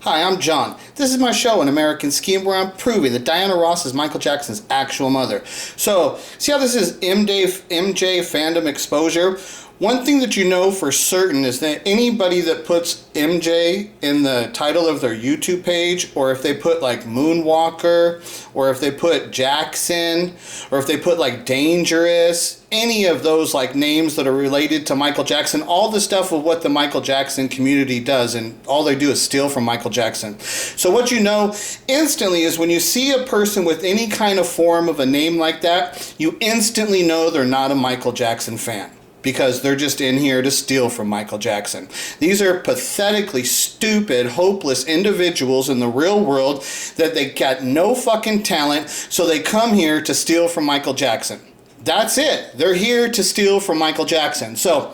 Hi, I'm John. This is my show, An American Scheme, where I'm proving that Diana Ross is Michael Jackson's actual mother. So, see how this is MJ Fandom Exposure? One thing that you know for certain is that anybody that puts MJ in the title of their YouTube page, or if they put like Moonwalker, or if they put Jackson, or if they put like Dangerous, any of those like names that are related to Michael Jackson, all the stuff of what the Michael Jackson community does, and all they do is steal from Michael Jackson. So what you know instantly is when you see a person with any kind of form of a name like that, you instantly know they're not a Michael Jackson fan, because they're just in here to steal from Michael Jackson. These are pathetically stupid, hopeless individuals in the real world that they got no fucking talent, so they come here to steal from Michael Jackson. That's it. They're here to steal from Michael Jackson. So,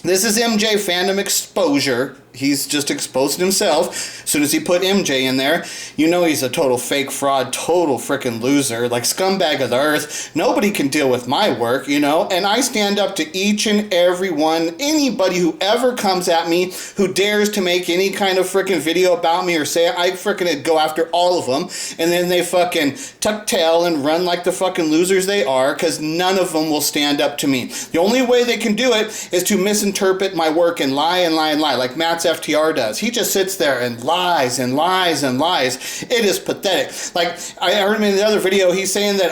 this is MJ Fandom Exposure. He's just exposed himself. As soon as he put MJ in there, you know he's a total fake fraud, total freaking loser, like scumbag of the earth. Nobody can deal with my work, you know, and I stand up to each and every one, anybody who ever comes at me, who dares to make any kind of freaking video about me or say I freaking go after all of them, and then they fucking tuck tail and run like the fucking losers they are, because none of them will stand up to me. The only way they can do it is to misinterpret my work and lie and lie and lie, like MattsFTR does. He just sits there and lies and lies and lies. It is pathetic. Like, I heard him in the other video, he's saying that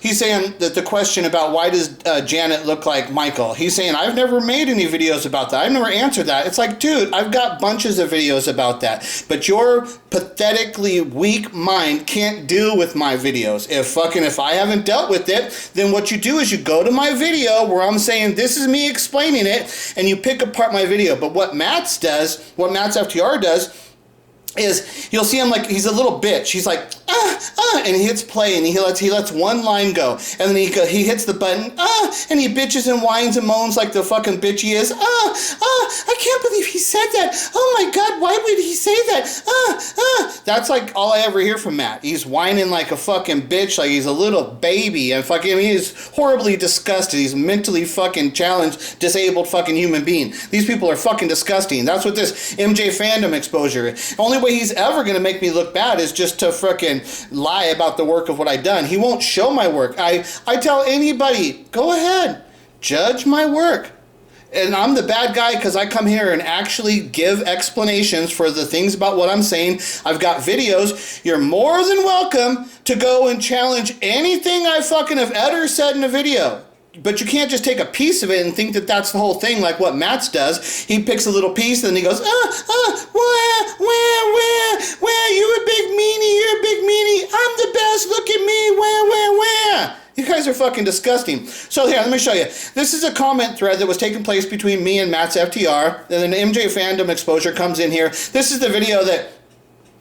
he's saying that the question about why does Janet look like Michael, he's saying, I've never made any videos about that. I've never answered that. It's like, dude, I've got bunches of videos about that. But your pathetically weak mind can't deal with my videos. If I haven't dealt with it, then what you do is you go to my video where I'm saying this is me explaining it, and you pick apart my video. But what MattsFTR does is you'll see him like he's a little bitch. He's like and he hits play and he lets one line go, and then he hits the button and he bitches and whines and moans like the fucking bitch he is. I can't believe he said that. Oh my god, why would he say that? That's like all I ever hear from Matt. He's whining like a fucking bitch, like he's a little baby, and fucking he is horribly disgusted. He's mentally fucking challenged, disabled fucking human being. These people are fucking disgusting. That's what this MJ Fandom Exposure is. The only way he's ever gonna make me look bad is just to frickin' lie about the work of what I've done. He won't show my work. I tell anybody, go ahead, judge my work. And I'm the bad guy because I come here and actually give explanations for the things about what I'm saying. I've got videos. You're more than welcome to go and challenge anything I fucking have ever said in a video. But you can't just take a piece of it and think that that's the whole thing, like what Matts does. He picks a little piece and then he goes, where, you a big meanie, you're a big meanie, I'm the best, look at me, where. You guys are fucking disgusting. So here, let me show you. This is a comment thread that was taking place between me and MattsFTR, and then MJ Fandom Exposure comes in here. This is the video that,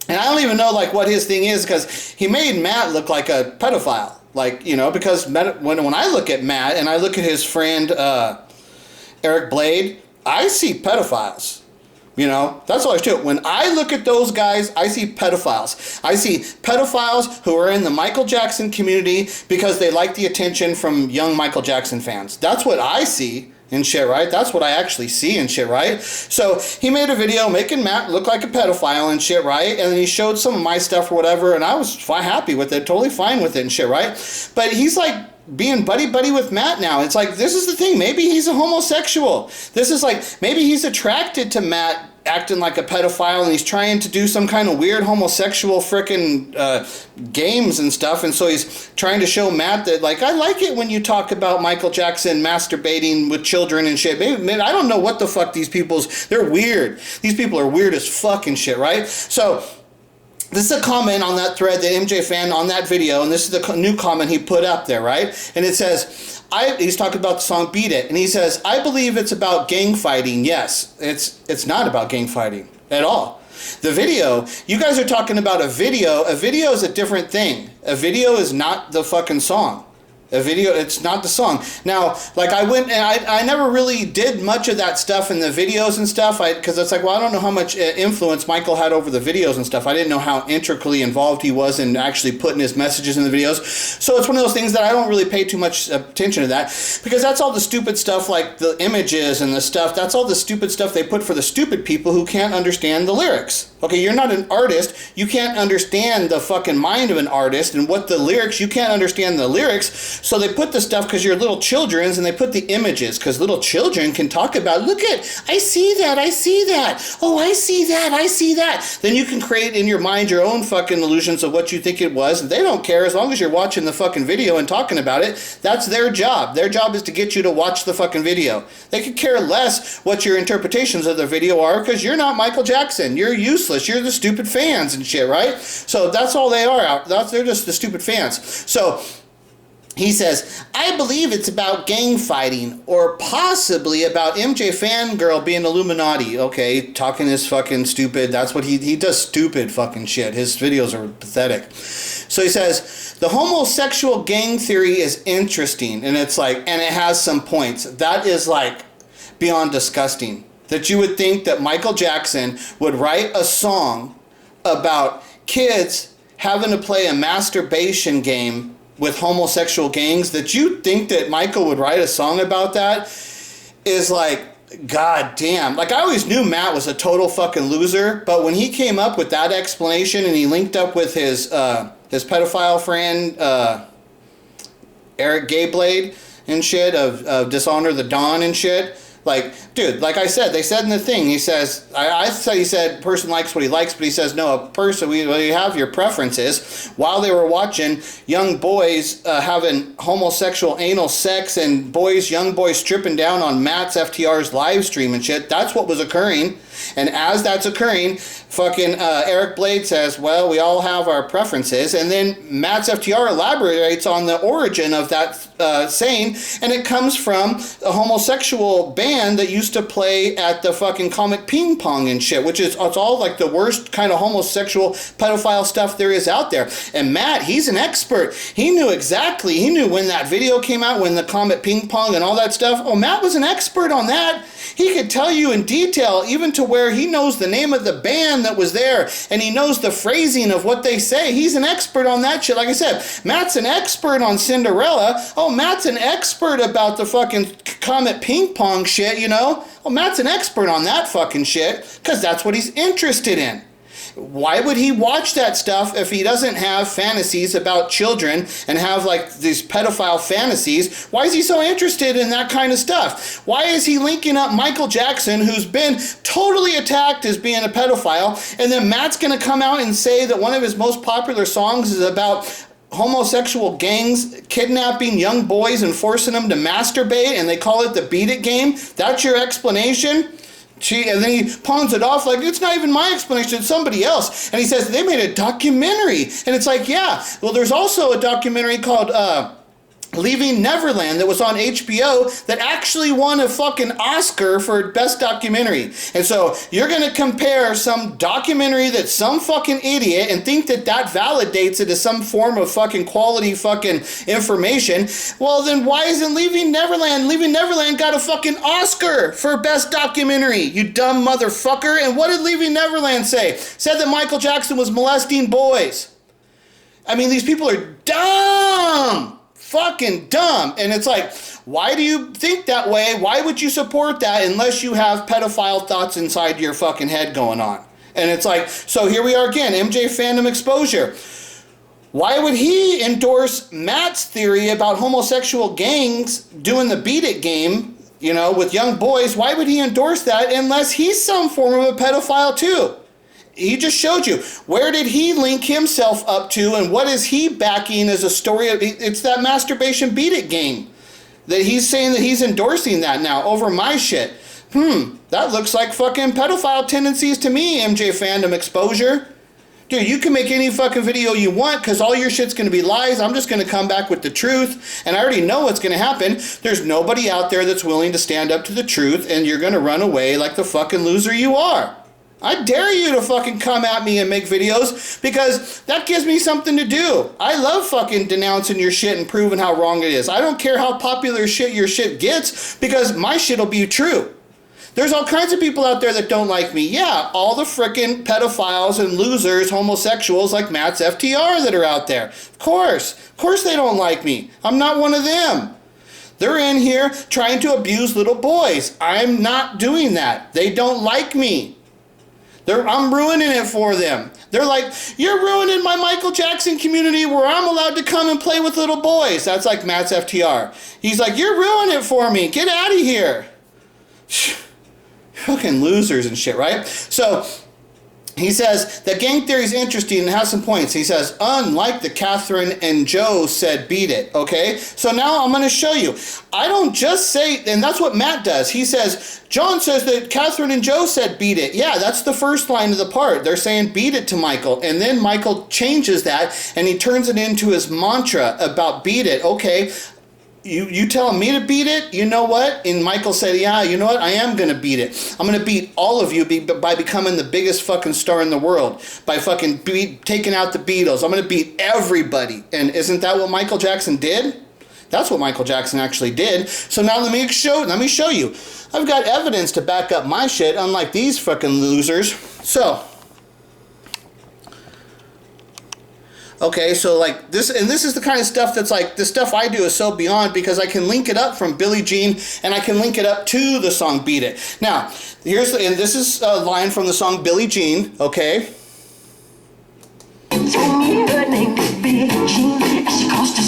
and I don't even know like what his thing is, because he made Matt look like a pedophile. Like, you know, because when I look at Matt and I look at his friend Eric Blade, I see pedophiles. You know, that's all I do. When I look at those guys, I see pedophiles. I see pedophiles who are in the Michael Jackson community because they like the attention from young Michael Jackson fans. That's what I see and shit, right? That's what I actually see and shit, right? So he made a video making Matt look like a pedophile and shit, right? And then he showed some of my stuff or whatever, and I was happy with it, totally fine with it and shit, right? But he's like being buddy-buddy with Matt now. It's like, this is the thing. Maybe he's a homosexual. This is like, maybe he's attracted to Matt acting like a pedophile, and he's trying to do some kind of weird homosexual frickin' games and stuff, and so he's trying to show Matt that, like, I like it when you talk about Michael Jackson masturbating with children and shit. Man, I don't know what the fuck these they're weird. These people are weird as fuck and shit, right? So this is a comment on that thread that MJ fan on that video, and this is the new comment he put up there, right? And it says, he's talking about the song Beat It, and he says, I believe it's about gang fighting. Yes, it's not about gang fighting at all. The video, you guys are talking about a video. A video is a different thing. A video is not the fucking song. A video, it's not the song. Now, like I went and I never really did much of that stuff in the videos and stuff, because it's like, well, I don't know how much influence Michael had over the videos and stuff. I didn't know how intricately involved he was in actually putting his messages in the videos. So it's one of those things that I don't really pay too much attention to that, because that's all the stupid stuff, like the images and the stuff. That's all the stupid stuff they put for the stupid people who can't understand the lyrics. Okay, you're not an artist. You can't understand the fucking mind of an artist and what the lyrics, you can't understand the lyrics. So they put the stuff because you're little children's, and they put the images because little children can talk about, look at, I see that, I see that. Oh, I see that, I see that. Then you can create in your mind your own fucking illusions of what you think it was. And they don't care as long as you're watching the fucking video and talking about it. That's their job. Their job is to get you to watch the fucking video. They could care less what your interpretations of the video are because you're not Michael Jackson. You're useless. You're the stupid fans and shit, right? So that's all they are. They're just the stupid fans. So he says, I believe it's about gang fighting or possibly about MJ Fangirl being Illuminati. Okay, talking is fucking stupid. That's what he does, stupid fucking shit. His videos are pathetic. So he says, the homosexual gang theory is interesting, and it's like, and it has some points. That is like beyond disgusting. That you would think that Michael Jackson would write a song about kids having to play a masturbation game with homosexual gangs. That you think that Michael would write a song about that is like, god damn. Like, I always knew Matt was a total fucking loser, but when he came up with that explanation and he linked up with his pedophile friend, Eric Gayblade and shit of Dishonor the Dawn and shit. Like, dude, like I said, they said in the thing, he says, he said, person likes what he likes, but he says, no, a person, you have your preferences. While they were watching young boys having homosexual anal sex and young boys stripping down on MattsFTR's live stream and shit, that's what was occurring. And as that's occurring, fucking Eric Blade says, well, we all have our preferences. And then MattsFTR elaborates on the origin of that saying, and it comes from a homosexual band that used to play at the fucking Comic Ping Pong and shit, which is, it's all like the worst kind of homosexual pedophile stuff there is out there. And Matt, he's an expert. He knew when that video came out, when the Comet Ping Pong and all that stuff. Oh, Matt was an expert on that. He could tell you in detail, even to where he knows the name of the band that was there, and he knows the phrasing of what they say. He's an expert on that shit. Like I said, Matt's an expert on Cinderella. Oh, Matt's an expert about the fucking Comet Ping Pong shit, you know? Oh, Matt's an expert on that fucking shit, because that's what he's interested in. Why would he watch that stuff if he doesn't have fantasies about children and have like these pedophile fantasies? Why is he so interested in that kind of stuff? Why is he linking up Michael Jackson, who's been totally attacked as being a pedophile, and then Matt's going to come out and say that one of his most popular songs is about homosexual gangs kidnapping young boys and forcing them to masturbate, and they call it the Beat It game? That's your explanation? And then he pawns it off like, it's not even my explanation, it's somebody else. And he says, they made a documentary. And it's like, yeah, well, there's also a documentary called Leaving Neverland that was on HBO that actually won a fucking Oscar for Best Documentary. And so you're going to compare some documentary that's some fucking idiot and think that that validates it as some form of fucking quality fucking information. Well, then why isn't Leaving Neverland? Leaving Neverland got a fucking Oscar for Best Documentary, you dumb motherfucker. And what did Leaving Neverland say? Said that Michael Jackson was molesting boys. I mean, these people are dumb. Fucking dumb. And it's like, why do you think that way? Why would you support that unless you have pedophile thoughts inside your fucking head going on? And it's like, so here we are again, MJ Fandom Exposure. Why would he endorse Matt's theory about homosexual gangs doing the Beat It game, you know, with young boys? Why would he endorse that unless he's some form of a pedophile too? He just showed you. Where did he link himself up to, and what is he backing as a story? It's that masturbation Beat It game. That he's saying that he's endorsing that now over my shit. That looks like fucking pedophile tendencies to me, MJ Fandom Exposure. Dude, you can make any fucking video you want because all your shit's going to be lies. I'm just going to come back with the truth, and I already know what's going to happen. There's nobody out there that's willing to stand up to the truth, and you're going to run away like the fucking loser you are. I dare you to fucking come at me and make videos because that gives me something to do. I love fucking denouncing your shit and proving how wrong it is. I don't care how popular your shit gets because my shit will be true. There's all kinds of people out there that don't like me. Yeah, all the frickin' pedophiles and losers, homosexuals like MattsFTR that are out there. Of course they don't like me. I'm not one of them. They're in here trying to abuse little boys. I'm not doing that. They don't like me. I'm ruining it for them. They're like, you're ruining my Michael Jackson community where I'm allowed to come and play with little boys. That's like MattsFTR. He's like, you're ruining it for me. Get out of here. Fucking losers and shit, right? So he says that gang theory is interesting and has some points. He says, unlike the Catherine and Joe said beat it, okay? So now I'm going to show you. I don't just say, and that's what Matt does. He says, John says that Catherine and Joe said beat it. Yeah, that's the first line of the part. They're saying beat it to Michael. And then Michael changes that and he turns it into his mantra about beat it. Okay, you telling me to beat it? You know what? And Michael said, yeah, you know what? I am going to beat it. I'm going to beat all of you by becoming the biggest fucking star in the world. By fucking taking out the Beatles. I'm going to beat everybody. And isn't that what Michael Jackson did? That's what Michael Jackson actually did. So now let me show you. I've got evidence to back up my shit, unlike these fucking losers. So, okay, so like this, and this is the kind of stuff that's like, the stuff I do is so beyond because I can link it up from Billie Jean and I can link it up to the song Beat It. Now, and this is a line from the song Billie Jean, okay?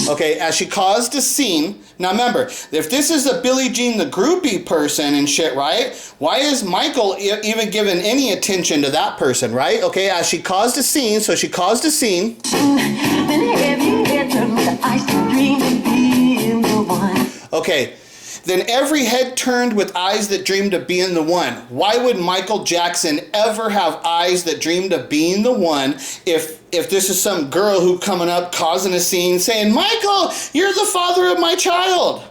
Okay, as she caused a scene. Now remember, if this is a Billie Jean the groupie person and shit, right? Why is Michael even given any attention to that person, right? Okay, as she caused a scene, so she caused a scene. Okay, then every head turned with eyes that dreamed of being the one. Why would Michael Jackson ever have eyes that dreamed of being the one if this is some girl who coming up causing a scene saying, Michael, you're the father of my child?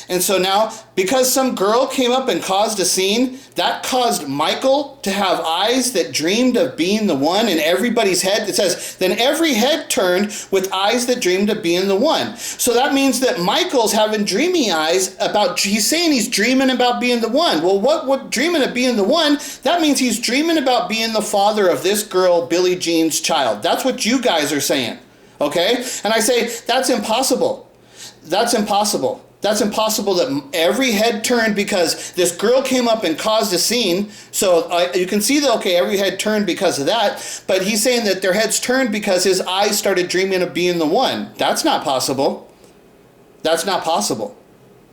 And so now, because some girl came up and caused a scene, that caused Michael to have eyes that dreamed of being the one in everybody's head. It says, then every head turned with eyes that dreamed of being the one. So that means that Michael's having dreamy eyes about, he's saying he's dreaming about being the one. Well, what dreaming of being the one? That means he's dreaming about being the father of this girl, Billie Jean's child. That's what you guys are saying, okay? And I say, that's impossible. That's impossible. That's impossible that every head turned because this girl came up and caused a scene. So you can see that, okay, every head turned because of that. But he's saying that their heads turned because his eyes started dreaming of being the one. That's not possible. That's not possible.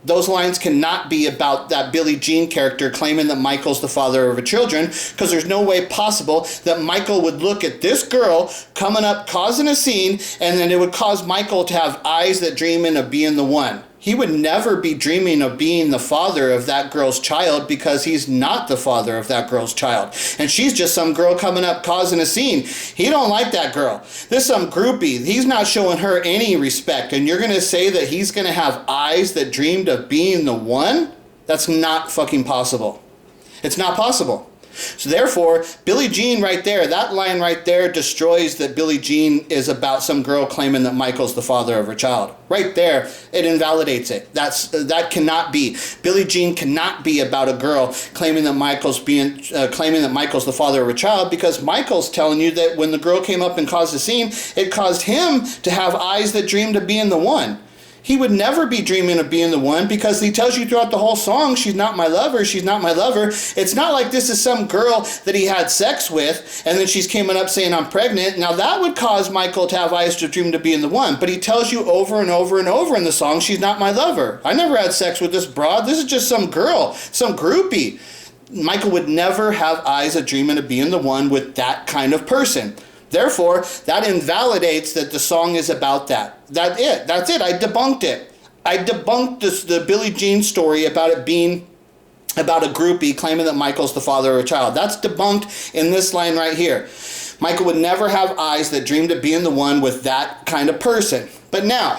Those lines cannot be about that Billie Jean character claiming that Michael's the father of her children, because there's no way possible that Michael would look at this girl coming up, causing a scene, and then it would cause Michael to have eyes that dreaming of being the one. He would never be dreaming of being the father of that girl's child because he's not the father of that girl's child. And she's just some girl coming up causing a scene. He don't like that girl. This some groupie. He's not showing her any respect. And you're going to say that he's going to have eyes that dreamed of being the one? That's not fucking possible. It's not possible. So therefore, Billie Jean right there, that line right there destroys that Billie Jean is about some girl claiming that Michael's the father of her child. Right there, it invalidates it. That cannot be. Billie Jean cannot be about a girl claiming that Michael's the father of her child, because Michael's telling you that when the girl came up and caused a scene, it caused him to have eyes that dreamed of being the one. He would never be dreaming of being the one, because he tells you throughout the whole song, she's not my lover, she's not my lover. It's not like this is some girl that he had sex with and then she's coming up saying I'm pregnant. Now that would cause Michael to have eyes to dream to being the one, but he tells you over and over and over in the song, she's not my lover. I never had sex with this broad. This is just some girl, some groupie. Michael would never have eyes of dreaming of being the one with that kind of person. Therefore, that invalidates that the song is about that. That's it. I debunked it. I debunked the Billie Jean story about it being about a groupie claiming that Michael's the father of a child. That's debunked in this line right here. Michael would never have eyes that dreamed of being the one with that kind of person. But now,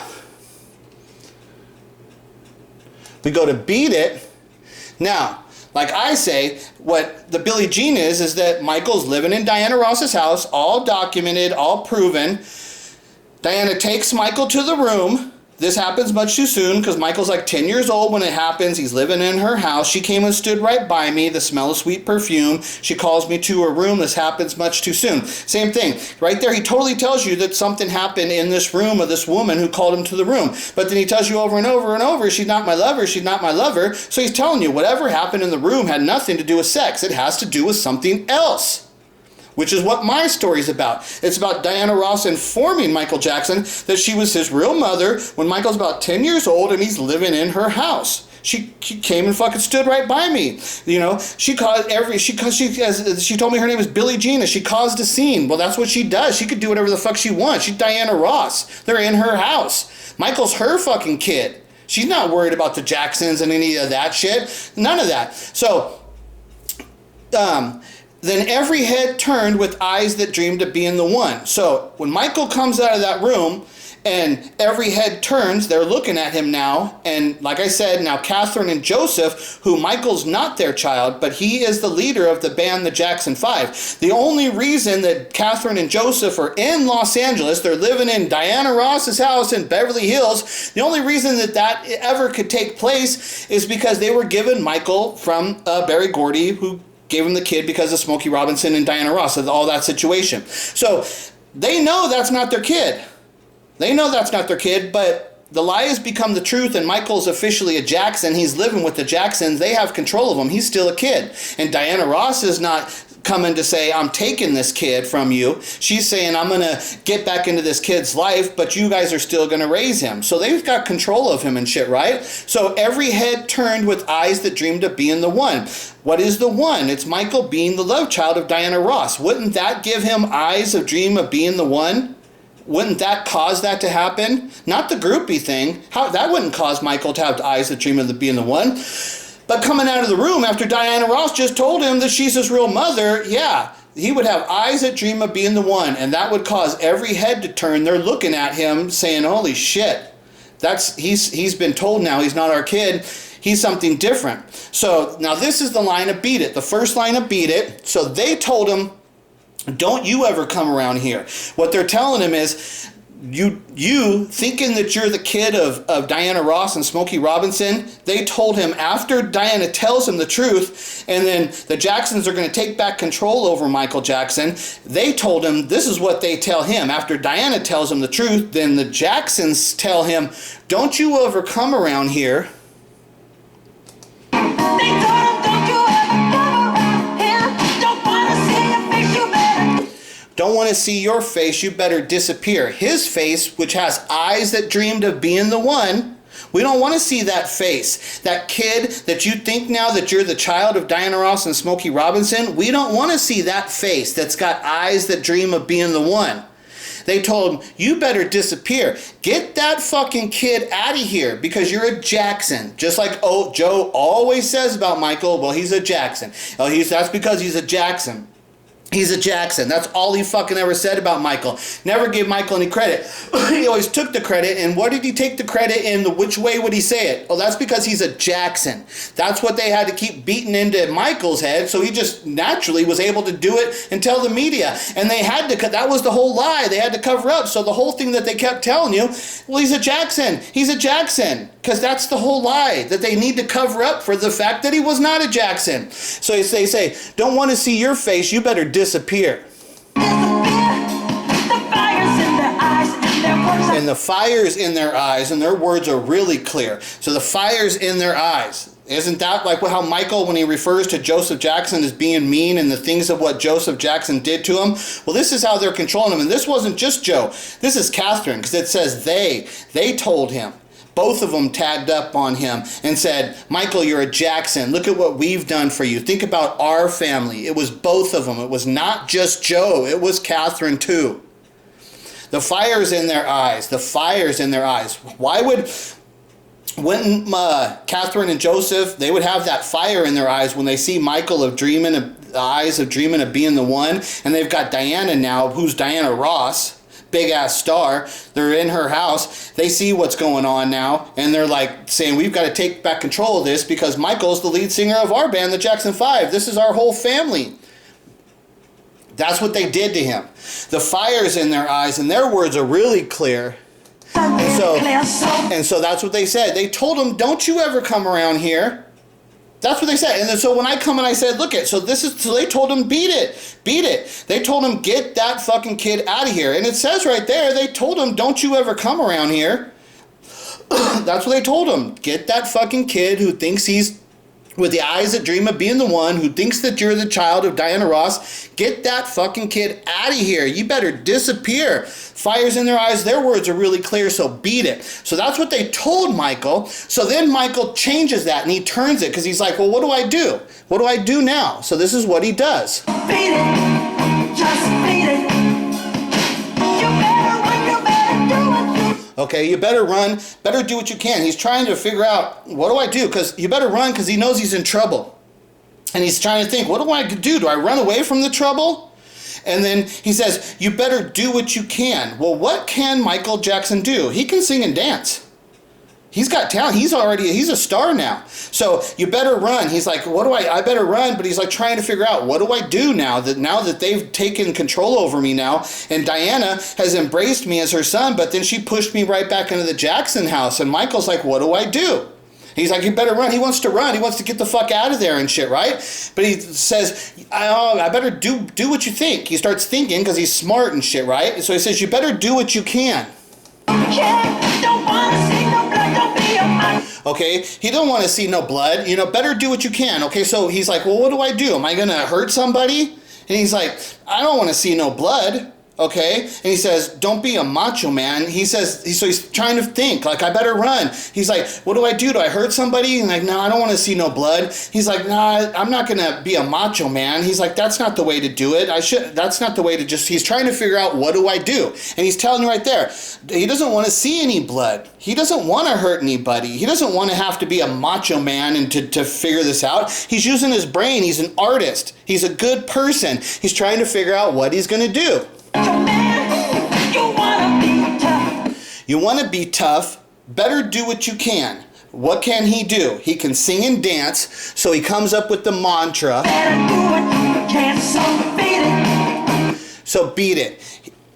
we go to Beat It. Now, like I say, what the Billie Jean is that Michael's living in Diana Ross's house, all documented, all proven. Diana takes Michael to the room. This happens much too soon because Michael's like 10 years old when it happens. He's living in her house. She came and stood right by me, the smell of sweet perfume. She calls me to her room. This happens much too soon. Same thing. Right there, he totally tells you that something happened in this room of this woman who called him to the room. But then he tells you over and over and over, she's not my lover, she's not my lover. So he's telling you whatever happened in the room had nothing to do with sex. It has to do with something else. which is what my story's about. It's about Diana Ross informing Michael Jackson that she was his real mother when Michael's about 10 years old and he's living in her house. She came and fucking stood right by me. You know, she told me her name is Billie Jean, and she caused a scene. Well, that's what she does. She could do whatever the fuck she wants. She's Diana Ross. They're in her house. Michael's her fucking kid. She's not worried about the Jacksons and any of that shit. None of that. So, then every head turned with eyes that dreamed of being the one. So, when Michael comes out of that room, and every head turns, they're looking at him now. And like I said, now Catherine and Joseph, who Michael's not their child, but he is the leader of the band, the Jackson 5. The only reason that Catherine and Joseph are in Los Angeles, they're living in Diana Ross's house in Beverly Hills, the only reason that ever could take place is because they were given Michael from Berry Gordy, who gave him the kid because of Smokey Robinson and Diana Ross, all that situation. So they know that's not their kid. They know that's not their kid, but the lie has become the truth, and Michael's officially a Jackson. He's living with the Jacksons. They have control of him. He's still a kid. And Diana Ross is not coming to say, I'm taking this kid from you. She's saying, I'm going to get back into this kid's life, but you guys are still going to raise him. So they've got control of him and shit, right? So every head turned with eyes that dreamed of being the one. What is the one? It's Michael being the love child of Diana Ross. Wouldn't that give him eyes of dream of being the one? Wouldn't that cause that to happen? Not the groupie thing. That wouldn't cause Michael to have eyes that dream of being the one. But coming out of the room after Diana Ross just told him that she's his real mother, yeah, he would have eyes that dream of being the one. And that would cause every head to turn. They're looking at him saying, holy shit. He's been told now he's not our kid. He's something different. So now this is the line of Beat It. The first line of Beat It. So they told him, don't you ever come around here. What they're telling him is, you thinking that you're the kid of Diana Ross and Smokey Robinson, they told him after Diana tells him the truth, and then the Jacksons are going to take back control over Michael Jackson, they told him, this is what they tell him. After Diana tells him the truth, then the Jacksons tell him, don't you ever come around here. They told him, don't you ever come around here. Don't want to see your face, you better. Don't want to see your face, you better disappear. His face, which has eyes that dreamed of being the one, we don't want to see that face. That kid that you think now that you're the child of Diana Ross and Smokey Robinson, we don't want to see that face that's got eyes that dream of being the one. They told him, you better disappear. Get that fucking kid out of here because you're a Jackson. Just like Joe always says about Michael, well, he's a Jackson. That's because he's a Jackson. He's a Jackson. That's all he fucking ever said about Michael. Never gave Michael any credit. He always took the credit, and what did he take the credit in? Which way would he say it? Oh, that's because he's a Jackson. That's what they had to keep beating into Michael's head, so he just naturally was able to do it and tell the media. And they had to, that was the whole lie. They had to cover up. So the whole thing that they kept telling you, well, he's a Jackson. He's a Jackson. Because that's the whole lie that they need to cover up for the fact that he was not a Jackson. So they say, don't want to see your face, you better disappear. And the fire's in their eyes, and their words are really clear. So the fire's in their eyes. Isn't that like how Michael, when he refers to Joseph Jackson as being mean and the things of what Joseph Jackson did to him? Well, this is how they're controlling him. And this wasn't just Joe. This is Catherine, because it says they told him. Both of them tagged up on him and said, Michael, you're a Jackson. Look at what we've done for you. Think about our family. It was both of them. It was not just Joe. It was Catherine too. The fire's in their eyes. The fire's in their eyes. Why wouldn't Catherine and Joseph, they would have that fire in their eyes when they see Michael of dreaming, the eyes of dreaming of being the one, and they've got Diana now, who's Diana Ross, big ass star. They're in her house. They see what's going on now, and they're like saying, we've got to take back control of this because Michael's the lead singer of our band, the Jackson 5. This is our whole family. That's what they did to him. The fire's in their eyes, and their words are really clear. And so that's what they said. They told him, don't you ever come around here. That's what they said. And then so when I come and I said, look it, so they told him, beat it. They told him, get that fucking kid out of here. And it says right there, they told him, don't you ever come around here. That's what they told him. Get that fucking kid who thinks he's with the eyes that dream of being the one who thinks that you're the child of Diana Ross. Get that fucking kid out of here. You better disappear. Fire's in their eyes. Their words are really clear, so beat it. So that's what they told Michael. So then Michael changes that and he turns it because he's like, well, what do I do? What do I do now? So this is what he does. Beat it. Just beat it. You better run, you better do it. Okay, you better run, better do what you can. He's trying to figure out, what do I do? Because you better run because he knows he's in trouble. And he's trying to think, what do I do? Do I run away from the trouble? And then he says, you better do what you can. Well, what can Michael Jackson do? He can sing and dance. He's got talent. He's a star now. So you better run. He's like, what do I better run, but he's like trying to figure out, what do I do now that they've taken control over me now, and Diana has embraced me as her son, but then she pushed me right back into the Jackson house, and Michael's like, what do I do? He's like, you better run. He wants to run. He wants to get the fuck out of there and shit, right? But he says, I better do what you think. He starts thinking because he's smart and shit, right? So he says, you better do what you can. Don't wanna see no blood, don't be a man. Okay, he don't want to see no blood. You know, better do what you can. Okay, so he's like, well, what do I do? Am I gonna hurt somebody? And he's like, I don't want to see no blood. Okay, and he says, don't be a macho man. He says, so he's trying to think, like, I better run. He's like, what do I do? Do I hurt somebody? And like, no, I don't want to see no blood. He's like, nah, I'm not gonna be a macho man. He's like, that's not the way to do it. That's not the way to he's trying to figure out, what do I do? And he's telling you right there, he doesn't want to see any blood. He doesn't want to hurt anybody. He doesn't want to have to be a macho man and to figure this out. He's using his brain. He's an artist. He's a good person. He's trying to figure out what he's gonna do. You wanna be tough. You want to be tough, better do what you can. What can he do? He can sing and dance, so he comes up with the mantra. Better do what you can, so beat it. So beat it.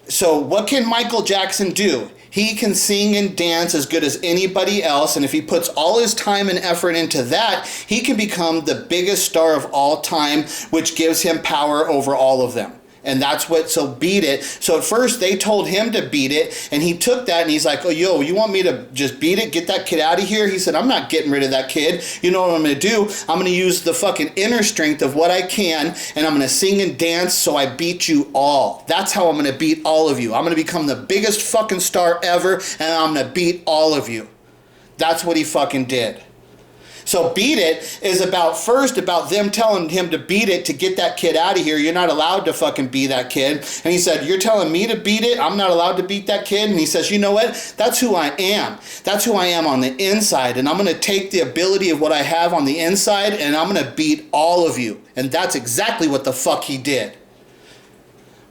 So what can Michael Jackson do? He can sing and dance as good as anybody else, and if he puts all his time and effort into that, he can become the biggest star of all time, which gives him power over all of them. And that's what, so beat it. So at first they told him to beat it, and he took that and he's like, oh, yo, you want me to just beat it? Get that kid out of here? He said, I'm not getting rid of that kid. You know what I'm going to do? I'm going to use the fucking inner strength of what I can, and I'm going to sing and dance so I beat you all. That's how I'm going to beat all of you. I'm going to become the biggest fucking star ever, and I'm going to beat all of you. That's what he fucking did. So beat it is about them telling him to beat it to get that kid out of here. You're not allowed to fucking be that kid. And he said, you're telling me to beat it? I'm not allowed to beat that kid? And he says, you know what? That's who I am. That's who I am on the inside. And I'm going to take the ability of what I have on the inside and I'm going to beat all of you. And that's exactly what the fuck he did.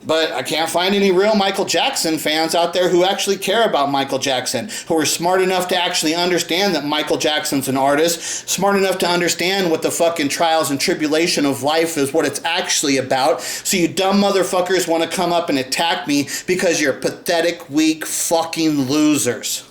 But I can't find any real Michael Jackson fans out there who actually care about Michael Jackson, who are smart enough to actually understand that Michael Jackson's an artist, smart enough to understand what the fucking trials and tribulation of life is, what it's actually about. So you dumb motherfuckers want to come up and attack me because you're pathetic, weak, fucking losers.